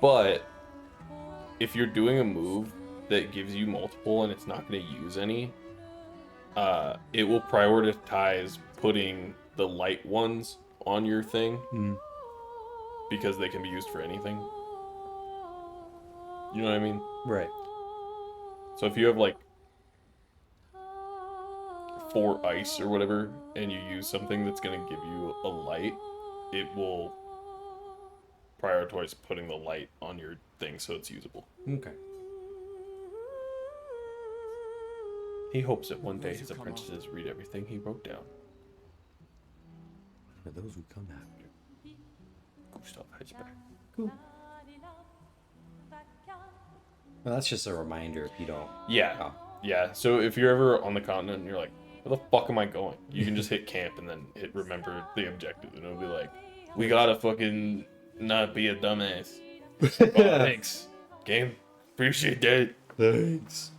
But if you're doing a move that gives you multiple and it's not going to use any, it will prioritize putting the light ones on your thing because they can be used for anything. You know what I mean? Right. So if you have like 4 ice or whatever, and you use something that's going to give you a light, it will prioritize putting the light on your thing so it's usable. Okay. He hopes that one day his apprentices read everything he wrote down. For those who come after. Gustav Heisberg. Cool. Well, that's just a reminder if you don't. Yeah. Oh. Yeah. So if you're ever on the continent and you're like, where the fuck am I going? You can just hit camp and then hit remember the objective, and it'll be like, we gotta fucking not be a dumbass. Oh, thanks, game. Appreciate that. Thanks.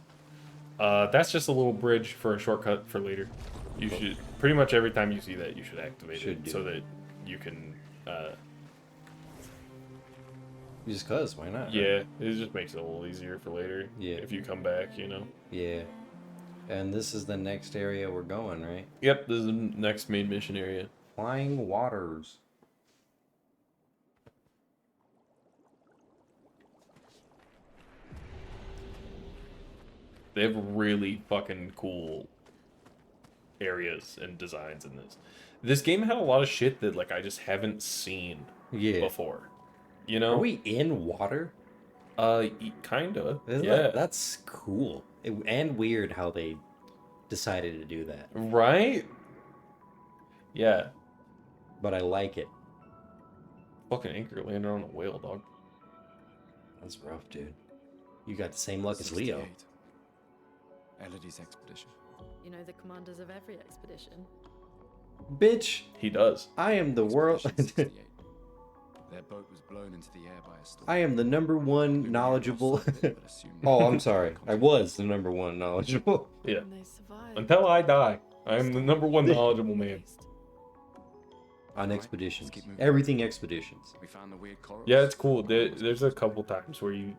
That's just a little bridge for a shortcut for later. You should pretty much every time you see that, you should activate it so that you can. Just cause, why not? Yeah, it just makes it a little easier for later. Yeah. If you come back, you know. Yeah. And this is the next area we're going, right? Yep, this is the next main mission area. Flying Waters. They have really fucking cool areas and designs in this. This game had a lot of shit that like I just haven't seen before. You know? Are we in water? Kinda. Yeah. That's cool. And weird how they decided to do that. Right? Yeah. But I like it. Fucking anchor landed on a whale, dog. That's rough, dude. You got the same luck as Leo. Elodie's expedition. You know the commanders of every expedition. Bitch, He does. I am the world. Expedition 68. Their boat was blown into the air by a storm. I am the number one We knowledgeable. lost sight of it, but assumed Oh, I'm sorry. I was the number one knowledgeable. Yeah. And they survived. Until I die, I am the number one knowledgeable man. On expeditions. keep moving. Everything expeditions. We found the weird corals. Yeah, it's cool. There's a couple times where you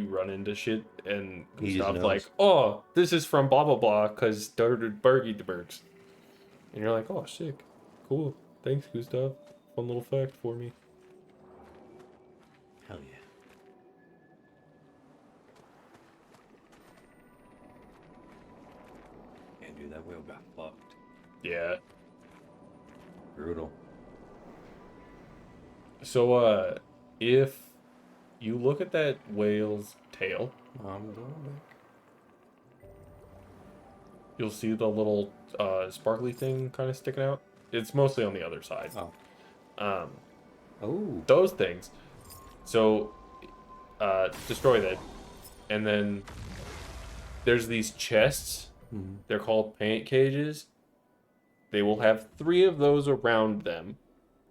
run into shit and He just stuff knows. like, oh, this is from blah blah blah because Bergie the Bergs, and you're like, oh, sick, cool, thanks, Gustav. Fun little fact for me. Hell yeah. Yeah, dude, that whale got fucked. Yeah. Brutal. So if you look at that whale's tail, I'm going back. you'll see the little sparkly thing kind of sticking out. It's mostly on the other side. Oh. Oh. Those things. So, destroy that. And then there's these chests. Mhm. They're called paint cages. They will have 3 of those around them,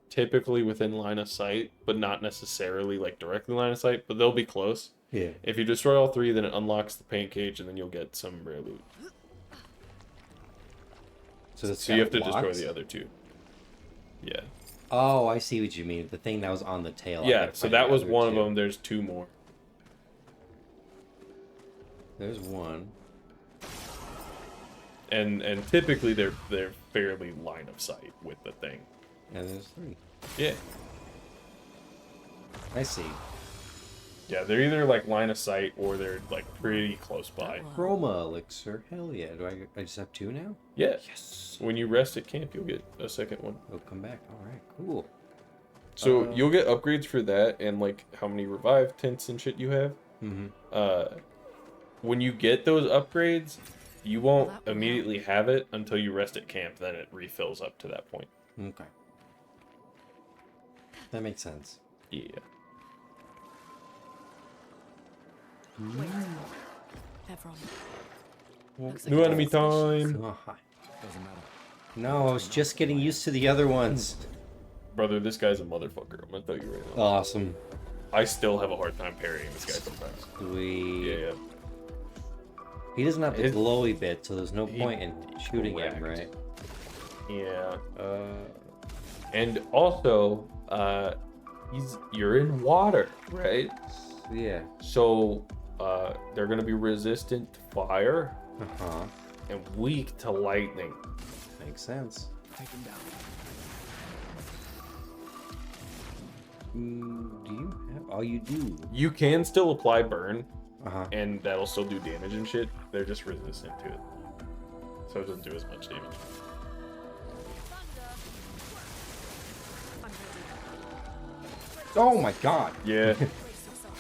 typically within line of sight, but not necessarily like directly line of sight, but they'll be close. Yeah. If you destroy all 3, then it unlocks the paint cage, and then you'll get some rare loot. So you have to destroy blocks? the other 2. Yeah. Oh, I see what you mean. The thing that was on the tail. I Yeah, gotta so find that the was other one of two. them. There's 2 more. There's one. And typically they're fairly line of sight with the thing. And there's 3. Yeah. I see. Yeah, they're either like line of sight or they're like pretty close by. Chroma elixir. Hell yeah. Do I just have 2 now? Yeah. Yes. When you rest at camp, you'll get a second one. It'll come back. All right. Cool. So you'll get upgrades for that and like how many revive tints and shit you have. Mm-hmm. When you get those upgrades, you won't That will immediately have it until you rest at camp. Then it refills up to that point. Okay. That makes sense. Yeah. Wait. Everyone. Looks like New it's enemy a station. time. God. Doesn't matter. No, I was just getting used to the other ones. Brother, this guy's a motherfucker. I'm gonna tell you right now. Awesome. I still have a hard time parrying this guy sometimes. Sweet. Yeah. He doesn't have the His- glowy bit, so there's no point in shooting him, correct. right? Yeah. And also, you're in water, right? Yeah. So they're gonna be resistant to fire Uh-huh. and weak to lightning. Makes sense. Take him down. Do you have... Oh, you do. You can still apply burn, Uh-huh. and that'll still do damage and shit. They're just resistant to it, so it doesn't do as much damage. I'm ready. Oh my god. Yeah, Brace yourself.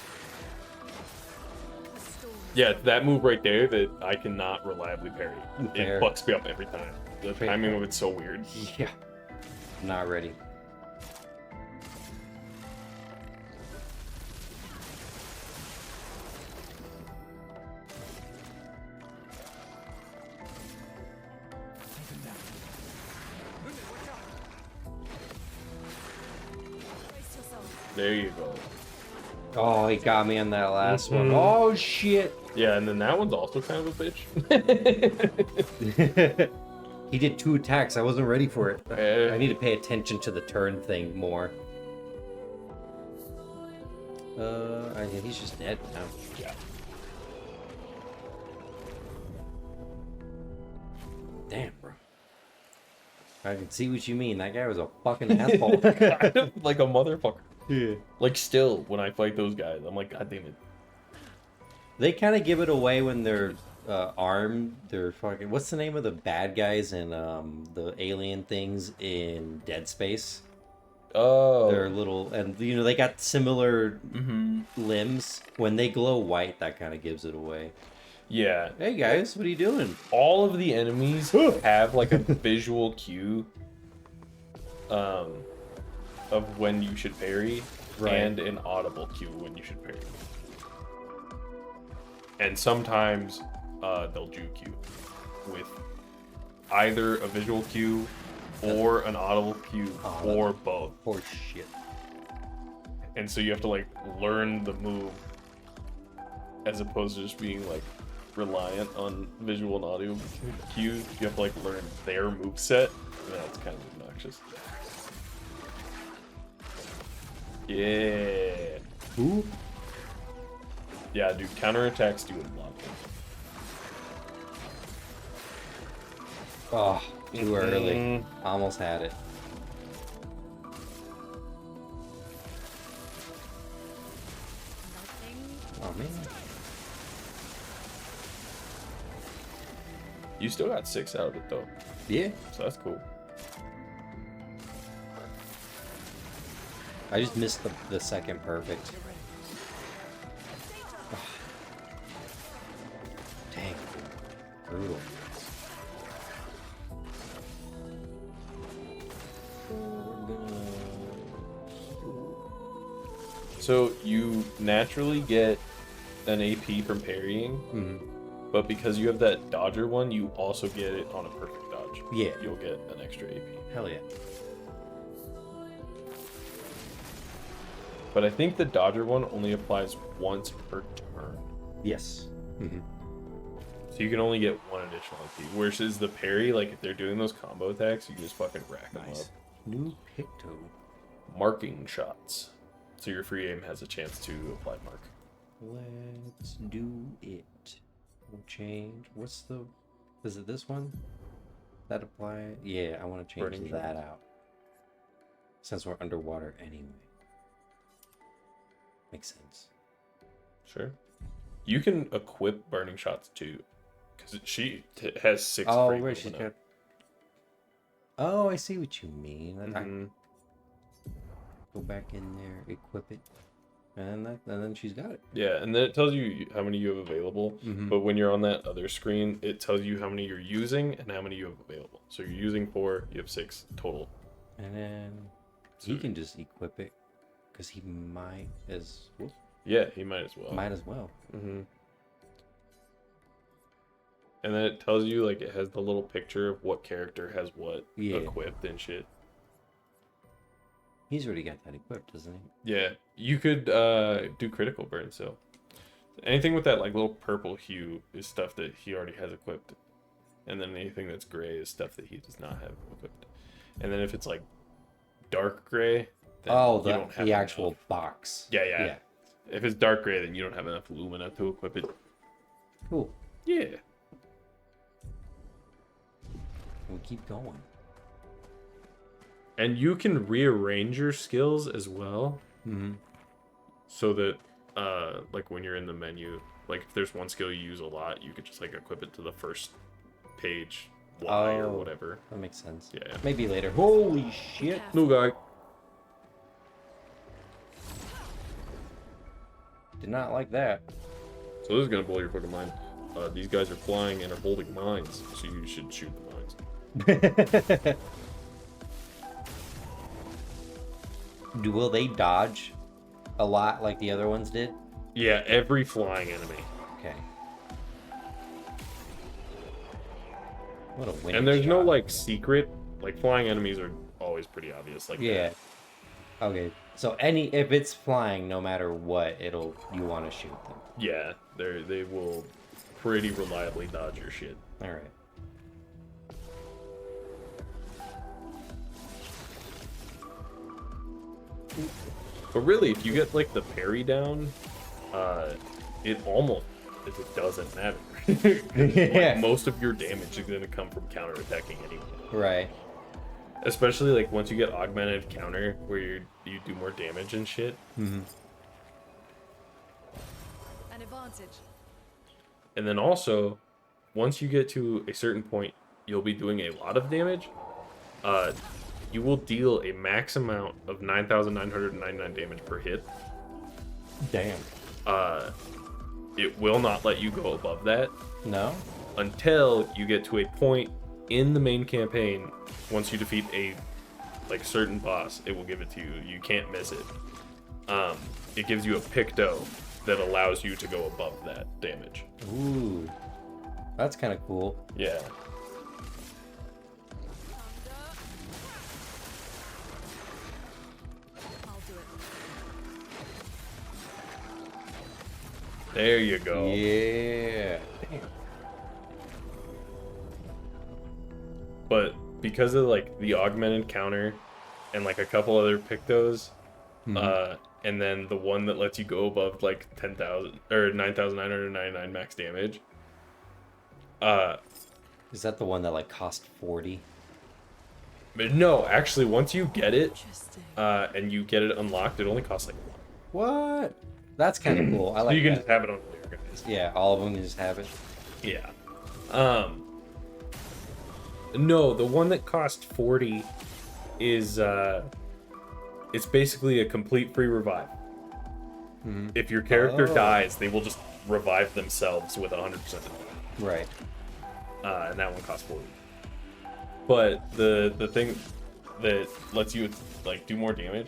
The storm is yeah, coming. that move right there that I cannot reliably parry. Fair. It fucks me up every time. The Fair. timing of it's so weird. Yeah. Not ready. Take him down. Brace yourself. There you go. Oh, he got me on that last one. Mhm. Oh, shit. Yeah, and then that one's also kind of a bitch. He did 2 attacks. I wasn't ready for it. Eh. I need to pay attention to the turn thing more. He's just dead now. Yeah. Damn, bro. I can see what you mean. That guy was a fucking asshole. Kind of like a motherfucker. Yeah. Like still, when I fight those guys, I'm like, God damn it. They kind of give it away when they're armed. They're fucking. What's the name of the bad guys in the alien things in Dead Space? Oh. They're little, and you know they got similar limbs. When they glow white, that kind of gives it away. Yeah. Hey guys, what are you doing? All of the enemies have like a visual cue of when you should parry Right. and an audible cue when you should parry. And sometimes they'll juke you with either a visual cue or an audible cue or both. Poor shit. And so you have to like learn the move as opposed to just being like reliant on visual and audio cues. You have to like learn their move set. And that's kind of obnoxious. Yeah. Who? Yeah, dude, counterattacks do a lot. Oh, too early. Mm. Almost had it. Lightning. Oh man. You still got 6 out of it though, Yeah. so that's cool. I just missed the second perfect. Dang. Brutal. So you naturally get an AP from parrying, but because you have that dodger one, you also get it on a perfect dodge. Yeah. You'll get an extra AP. Hell yeah. But I think the dodger one only applies once per turn. Yes. So you can only get 1 additional AP. Versus the parry, like if they're doing those combo attacks, you can just fucking rack them up. New Picto. Marking shots. So your free aim has a chance to apply mark. Let's do it. We'll change. What's the... Is it this one? That apply? Yeah, I want to change Burning that shots. out. Since we're underwater anyway. Makes sense. Sure. You can equip burning shots too. Because she has 6 Oh, free right, she's movement got... Oh, I see what you mean. now. Mhm. Go back in there, equip it, and then she's got it. Yeah, and then it tells you how many you have available. Mhm. But when you're on that other screen, it tells you how many you're using and how many you have available. So you're using 4, you have 6 total. And then he can just equip it, because he might as well. Yeah, he might as well. Might as well. And then it tells you, like, it has the little picture of what character has what equipped and shit. He's already got that equipped, doesn't he? Yeah, you could do critical burn still. Anything with that like little purple hue is stuff that he already has equipped, and then anything that's gray is stuff that he does not have equipped. And then if it's like dark gray, then Oh, you don't have the actual enough. box. Yeah, yeah, Yeah. If it's dark gray, then you don't have enough lumina to equip it. Cool. Yeah. We keep going. And you can rearrange your skills as well. Mm-hmm. So that, like when you're in the menu, like if there's one skill you use a lot, you could just like equip it to the first page Y or whatever. That makes sense. Yeah. Maybe later. Holy shit. New guy. Did not like that. So this is gonna blow your fucking mind. These guys are flying and are holding mines, so you should shoot the mines. Will they dodge a lot like the other ones did? Yeah, every flying enemy. Okay. What a winning And there's no shot. like secret. Like flying enemies are always pretty obvious. Like Yeah. Okay. So if it's flying, no matter what, you want to shoot them. Yeah, they will pretty reliably dodge your shit. All right. But really, if you get like the parry down, it doesn't matter. Yeah. Like, most of your damage is gonna come from counterattacking anyway. Right. Especially like once you get augmented counter, where you do more damage and shit. Mm-hmm. An advantage. And then also, once you get to a certain point, you'll be doing a lot of damage. You will deal a max amount of 9,999 damage per hit. Damn. It will not let you go above that No? until you get to a point in the main campaign. Once you defeat a like certain boss, it will give it to you. You can't miss it. It gives you a picto that allows you to go above that damage. Ooh. That's kind of cool. Yeah. I'll do it. There you go. Yeah. Damn. But because of like the augmented counter and like a couple other pictos, and then the one that lets you go above like 10,000 or 9,999 max damage. Is that the one that like cost 40? But no, actually, once you get it, Interesting. and you get it unlocked, it only costs like one. What? That's kind of cool. I So like you can that. just have it on there, guys. Yeah, all of them can just have it. Yeah. No, the one that cost 40 is it's basically a complete free revive. If your character Oh. dies, they will just revive themselves with 100%. Right. And that one costs 40. But the thing that lets you like do more damage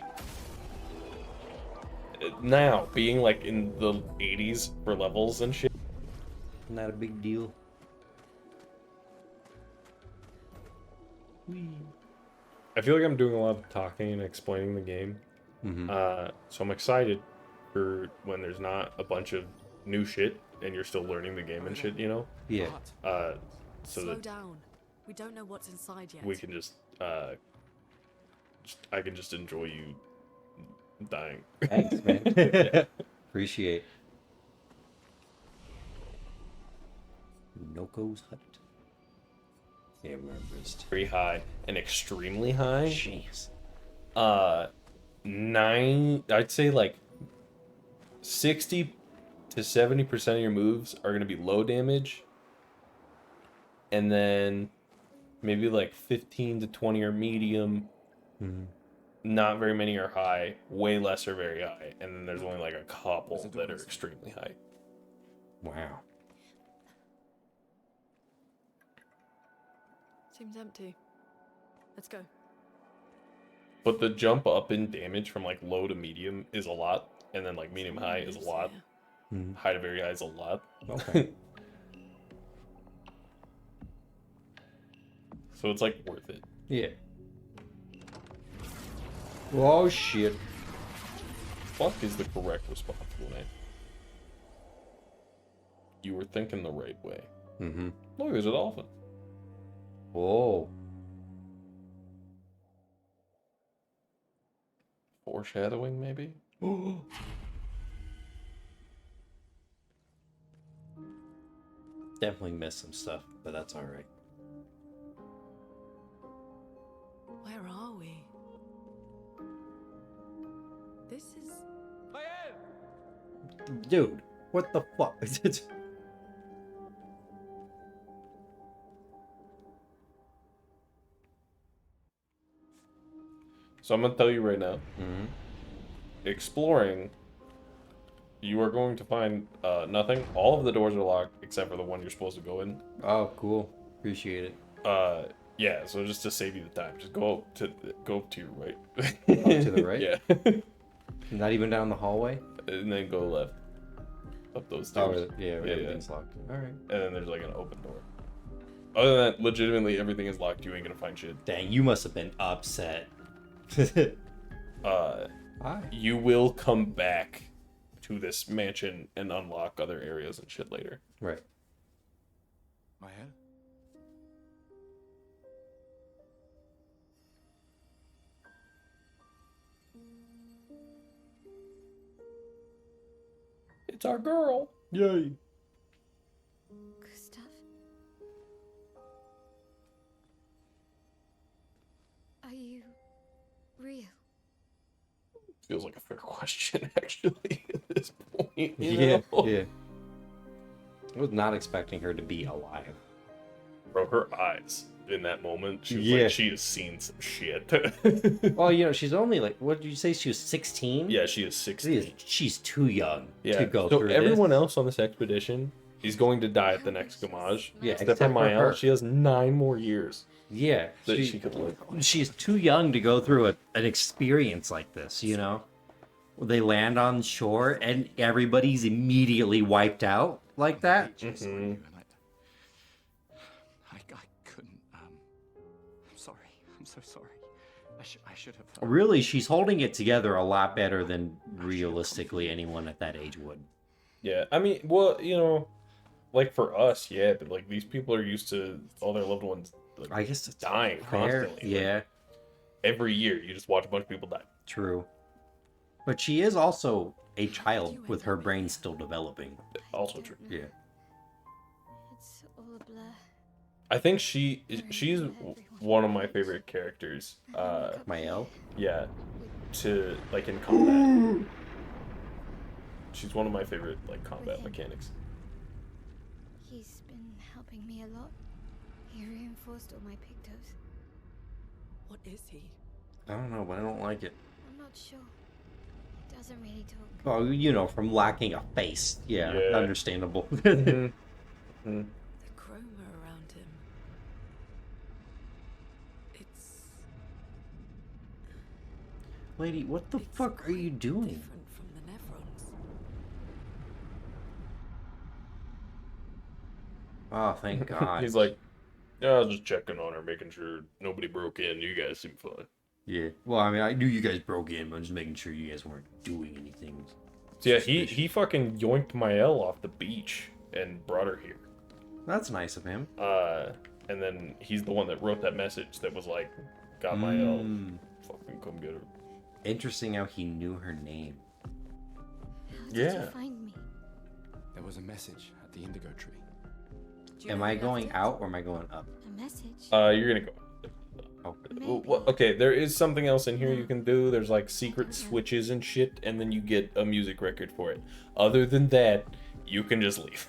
now, being like in the 80s for levels and shit. Not a big deal. I feel like I'm doing a lot of talking and explaining the game. So I'm excited for when there's not a bunch of new shit and you're still learning the game and shit, you know? Yeah. What? So Slow that down. We don't know what's inside yet. we can I can just enjoy you dying. Thanks, man. Appreciate. Noko's Hut. Everest. Very high and extremely high. Jeez. I'd say like 60 to 70% of your moves are gonna be low damage. And then maybe like 15 to 20 are medium. Not very many are high. Way less are very high. And then there's only like a couple that are extremely high. Wow. Seems empty. Let's go. But the jump up in damage from like low to medium is a lot. And then like medium high is a lot. High to very high is a lot. Okay. So it's like worth it. Yeah. Oh shit. Fuck is the correct responsible name. You were thinking the right way. Look, there's a dolphin. Whoa. Foreshadowing, maybe? Definitely missed some stuff, but that's all right. Where are we? This is. Dude, what the fuck? So I'm gonna tell you right now, Mhm. exploring, you are going to find nothing. All of the doors are locked except for the one you're supposed to go in. Oh, cool. Appreciate it. Yeah. So just to save you the time, just go to your right. Oh, to the right? Yeah. Not even down the hallway? And then go left. Up those Oh, stairs. yeah, everything's locked. All right. And then there's like an open door. Other than that, legitimately everything is locked. You ain't gonna find shit. Dang, you must have been upset. Hi. You will come back to this mansion and unlock other areas and shit later. Right. My head? It's our girl. Yay. Gustav? Are you real? Feels like a fair question, actually, at this point. you Yeah, know? yeah. I was not expecting her to be alive. Bro, her eyes in that moment, she was Yeah. like, she has seen some shit. Well, you know, she's only like, what did you say? She was 16? Yeah, she is 16. She's too young Yeah. to go So through everyone this. else on this expedition is going to die at the next Gamage. Yeah, Except for except for her. Mael, she has 9 more years Yeah, that she could live. she's too young to go through an experience like this, you know? They land on shore and everybody's immediately wiped out like that. Just like you, and I couldn't. I'm sorry. I'm so sorry. I should have. Really, she's holding it together a lot better than realistically anyone at that age would. Yeah, I mean, well, you know, like for us, yeah, but like these people are used to all their loved ones like, I guess it's dying fair. constantly. Yeah, Every year, you just watch a bunch of people die. true. But she is also a child with her brain still developing. Also true. Yeah. It's all a blur. I think she's one of my favorite characters. Mael? Yeah, to like in combat. She's one of my favorite like combat mechanics. He's been helping me a lot. He reinforced all my pictos. What is he? I don't know, but I don't like it. I'm not sure. He doesn't really talk. Oh, you know, from lacking a face. Yeah, Yeah. understandable. Mhm. The chroma around him. It's Lady, what the fuck are you doing? different from the nephrons. Oh, thank God. He's like, yeah, I was just checking on her, making sure nobody broke in. You guys seem fine. Yeah. Well, I mean, I knew you guys broke in, but I'm just making sure you guys weren't doing anything. So yeah, he fucking yoinked Mael off the beach and brought her here. That's nice of him. And then he's the one that wrote that message that was like, got Mael, Mm. fucking come get her. Interesting how he knew her name. How did Yeah. you find me? There was a message at the indigo tree. Do you Am know I who left going it? out or am I going up? A message? You're gonna go. Okay. Well, okay, there is something else in here you can do. There's like secret switches and shit, and then you get a music record for it. Other than that, you can just leave.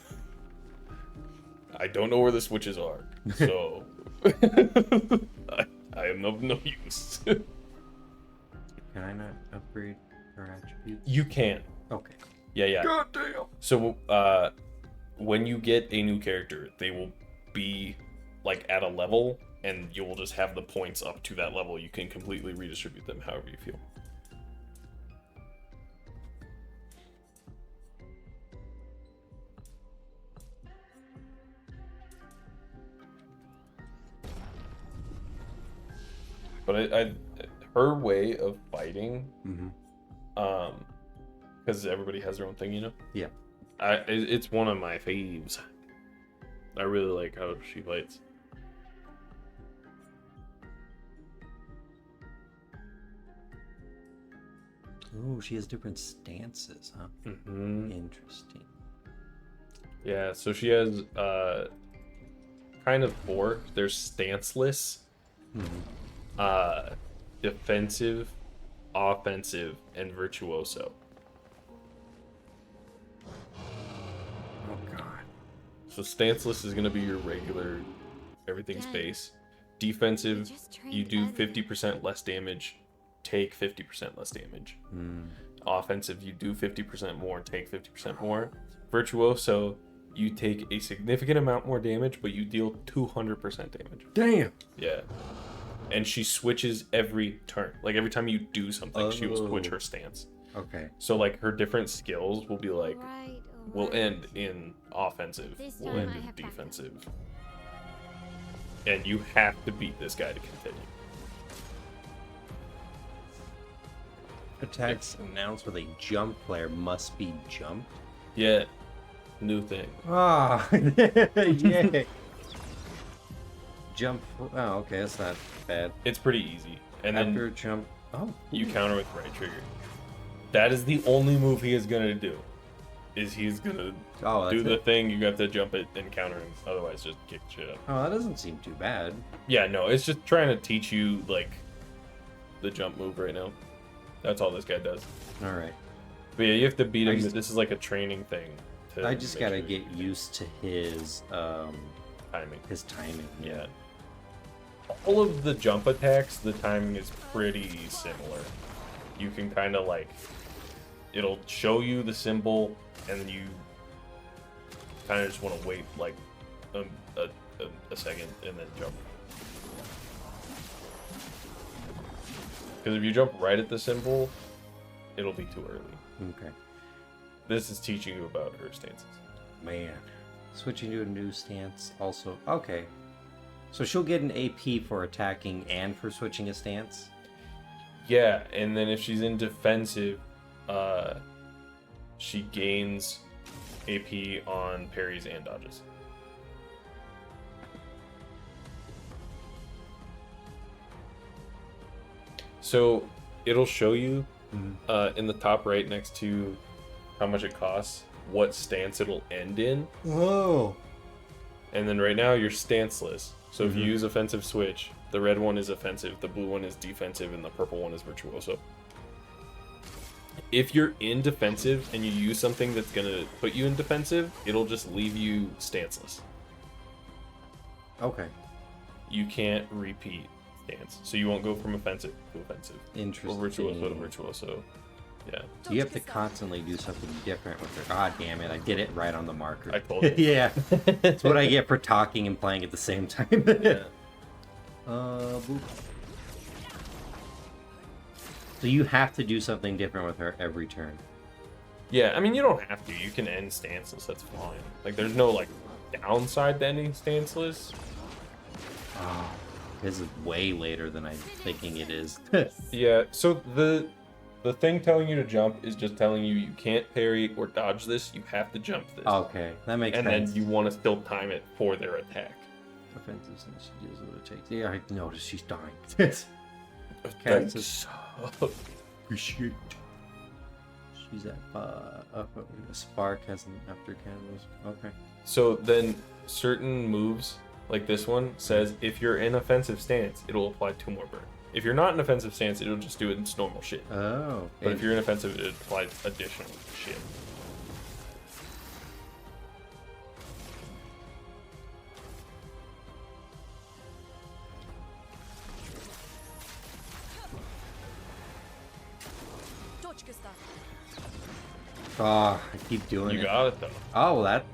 I don't know where the switches are, so I am of no use. Can I not upgrade her attributes? You can. Okay. Yeah. God damn. So, when you get a new character, they will be like at a level, and you will just have the points up to that level. You can completely redistribute them however you feel. But her way of fighting, Mm-hmm. because everybody has their own thing, you know. Yeah. It's one of my faves. I really like how she fights. Ooh, she has different stances, huh? Mm-hmm. Interesting. Yeah, so she has kind of four. There's stanceless, defensive, offensive, and virtuoso. Oh god. So stanceless is gonna be your regular, everything's Dad, base. Defensive, just trained you do earlier. 50% less damage, take 50% less damage. Offensive, you do 50% more, take 50% more. Virtuoso, you take a significant amount more damage, but you deal 200% damage. Damn. Yeah. And she switches every turn. Like every time you do something, she will switch Oh. her stance. Okay. So like her different skills will be like, Alright, will alright. end in offensive, This will time end I in have backup. defensive. And you have to beat this guy to continue. Attacks announced with a jump player must be jumped. Yeah. New thing. Ah, yeah. Jump. Oh, okay, that's not bad. It's pretty easy. And After then jump. Oh, you counter with right trigger. That is the only move he is gonna do. Is he's gonna oh, do that's the it. thing, you got to jump it and counter him. Otherwise just kick shit up. Oh, that doesn't seem too bad. Yeah, no, it's just trying to teach you like the jump move right now. That's all this guy does. All right. But yeah, you have to beat I him. just- This is like a training thing. I just make gotta sure you get do used to his timing. timing. Yeah. All of the jump attacks, the timing is pretty similar. You can kind of like, it'll show you the symbol, and then you kind of just want to wait like a second and then jump. Because if you jump right at the symbol, it'll be too early. Okay. This is teaching you about her stances. Man. Switching to a new stance also. Okay. So she'll get an AP for attacking and for switching a stance? Yeah, and then if she's in defensive, she gains AP on parries and dodges. So it'll show you in the top right next to how much it costs, what stance it'll end in. Oh. And then right now you're stanceless. So if you use offensive switch, the red one is offensive, the blue one is defensive, and the purple one is virtuoso. If you're in defensive and you use something that's gonna put you in defensive, it'll just leave you stanceless. Okay. You can't repeat stance, so you won't go from offensive to offensive or Interesting. virtuoso to virtuoso. Yeah, You have to constantly do something different with her. God damn it, I did it right on the marker. I told you. Yeah. That's what I get for talking and playing at the same time. Yeah. Boop. So you have to do something different with her every turn. Yeah, I mean you don't have to. You can end stanceless. That's fine. Like there's no like downside to ending stanceless. Oh, this is way later than I'm thinking it is. Yeah. So the thing telling you to jump is just telling you you can't parry or dodge this. You have to jump this. Okay, that makes and sense. then you want to still time it for their attack. Offensive since she does what it takes. Yeah, I noticed she's dying. Okay, so appreciate. She's at Spark has an after candles. Okay. So then certain moves like this one says if you're in offensive stance, it'll apply 2 more burn. If you're not in offensive stance, it'll just do its normal shit. Oh. But if you're in offensive, it applies additional shit. Oh, I keep doing You it. got it though. Oh, that.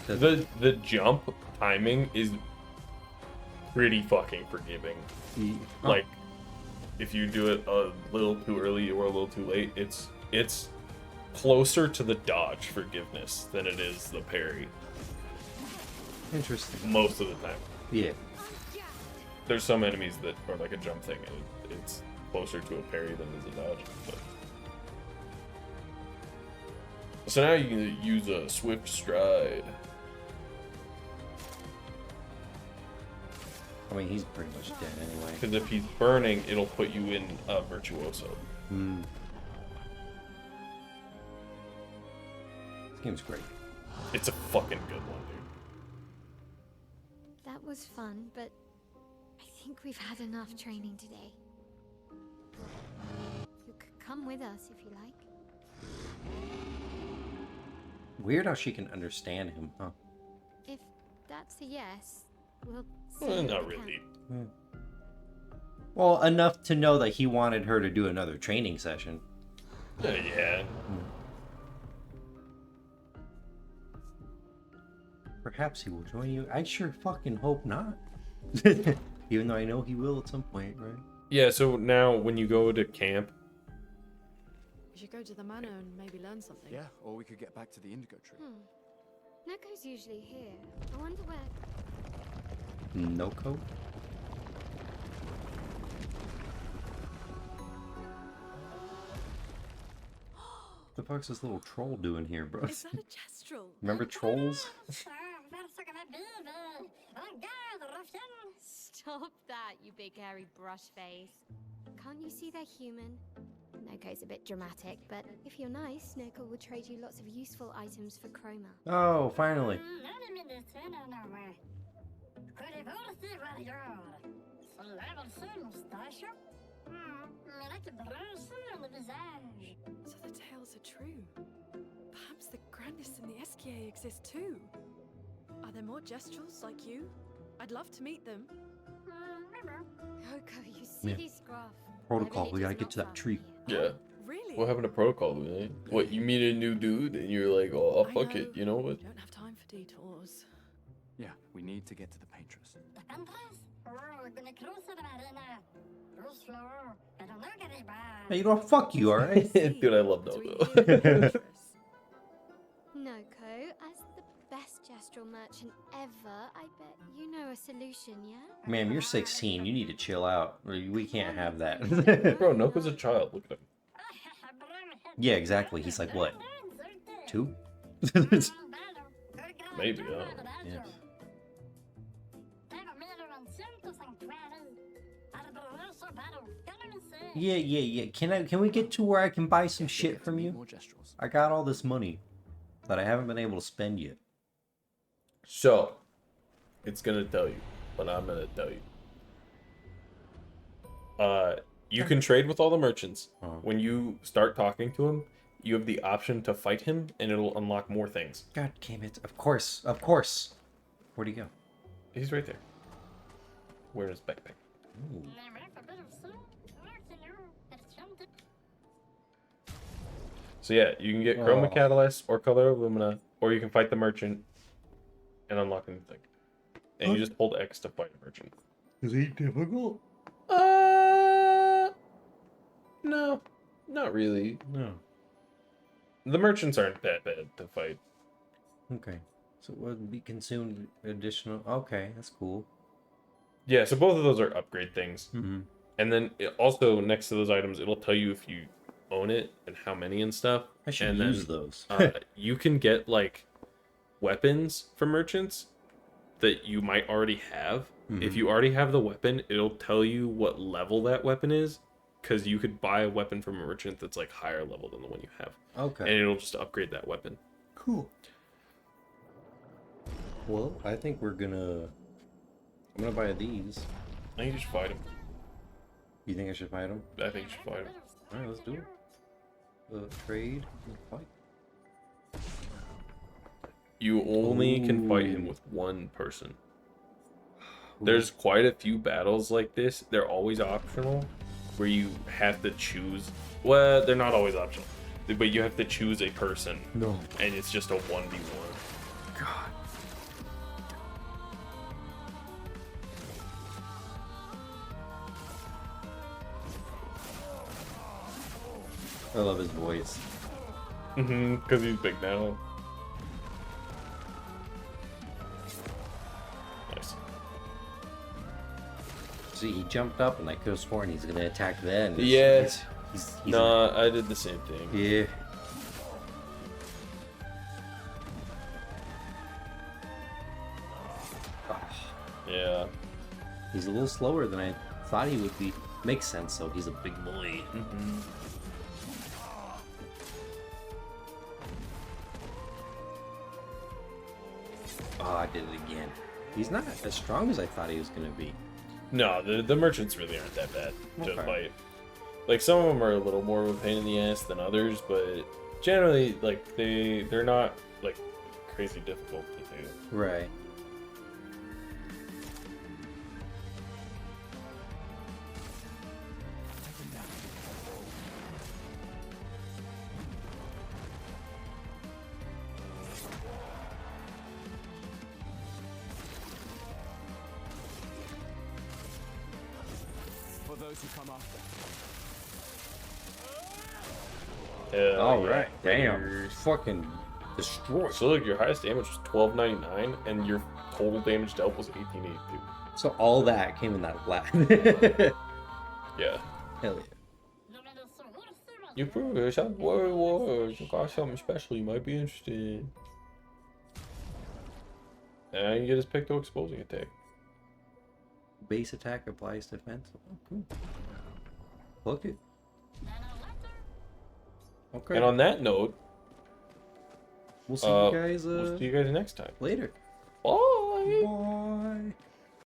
The jump timing is pretty fucking forgiving. Oh, Like if you do it a little too early or a little too late, it's closer to the dodge forgiveness than it is the parry interesting. most of the time. Yeah. There's some enemies that are like a jump thing and it's closer to a parry than it is a dodge. But... So now you can use a swift stride. I mean, he's pretty much dead anyway. Because if he's burning, it'll put you in a virtuoso. Hmm. game's great. It's a fucking good one, dude. That was fun, but I think we've had enough training today. You could come with us if you like. Weird how she can understand him, huh? If that's a yes, we'll see you at Not the really. camp. Well, enough to know that he wanted her to do another training session. Yeah. Perhaps he will join you. I sure fucking hope not. Even though I know he will at some point, right? Yeah, so now when you go to camp, We should go to the manor and maybe learn something. Yeah, or we could get back to the indigo tree. Neko's usually here. I wonder where. No coat? What the fuck's this little troll doing here, bro? Is that a gestural? Remember trolls? Stop that, you big hairy brush face. Can't you see they're human? Neko's a bit dramatic, but if you're nice, Neko will trade you lots of useful items for chroma. Oh, finally. So the tales are true. Perhaps the grandest in the SKA exist too. Are there more gestrals like you? I'd love to meet them. Neko, you silly scruff. Protocol, My we gotta village get is to not that far tree. from here. yeah. Really? What happened to protocol, man? What, you meet a new dude and you're like, oh, I fuck know. it, you know what? Don't have time for detours. Yeah, we need to get to the paintress. Hey, you know what? Fuck you, alright? Dude, I love So we Nogo. hear the paintress. Neko, as the best gestural merchant ever, I bet you know a solution, yeah? Ma'am, you're 16. You need to chill out. We can't have that. Bro, Noko's a child. Look at him. Yeah, exactly. He's like, what? 2? Maybe, yeah. Yeah. Yeah. Can we get to where I can buy some shit from you? More gestrals. I got all this money that I haven't been able to spend yet. So, it's gonna tell you, but I'm gonna tell you. You can trade with all the merchants. Uh-huh. When you start talking to him, you have the option to fight him, and it'll unlock more things. God damn it. Of course. Where'd he go? He's right there. Wearing his backpack. Ooh. So yeah, you can get Chroma Oh. Catalyst or Color Illumina, or you can fight the merchant and unlock a new thing. And you just hold X to fight a merchant. Is he difficult? No, not really. No. The merchants aren't that bad to fight. Okay. So it would be consumed additional. Okay, that's cool. Yeah, so both of those are upgrade things. Mm-hmm. And then also next to those items, it'll tell you if you own it and how many and stuff. I should and use then, those. You can get like weapons from merchants that you might already have. If you already have the weapon, it'll tell you what level that weapon is, because you could buy a weapon from a merchant that's like higher level than the one you have, Okay. and it'll just upgrade that weapon. Cool. Well, I think I'm gonna buy these. I think you should fight him. You think I should fight them? I think you should fight him. Alright, let's do it. Trade. Fight. You only can fight him Ooh. with one person. There's quite a few battles like this. They're always optional, where you have to choose. Well, they're not always optional, but you have to choose a person, No. and it's just a 1v1. God. I love his voice. Because he's big now. Nice. See, he jumped up and I could have sworn he's gonna attack then. Yeah. He's Nah, I did the same thing. yeah. Yeah. He's a little slower than I thought he would be. Makes sense though, he's a big boy. I did it again. He's not as strong as I thought he was gonna be. No, the merchants really aren't that bad to Okay. fight. Like, some of them are a little more of a pain in the ass than others, but generally, like, they're not, like, crazy difficult to do. Right. For those who come after. All Yeah. right. Damn. Fucking destroyed. So, look, your highest damage was 1299, and your total damage dealt was 1882. So all that came in that last. Yeah. Hell yeah. You prove yourself worry wars. You got something special you might be interested in. And you get his Picto exposing attack. Base attack applies defense. Oh, cool. Look it. Okay. And on that note, we'll see you guys we'll see you guys next time. later. Bye. Bye.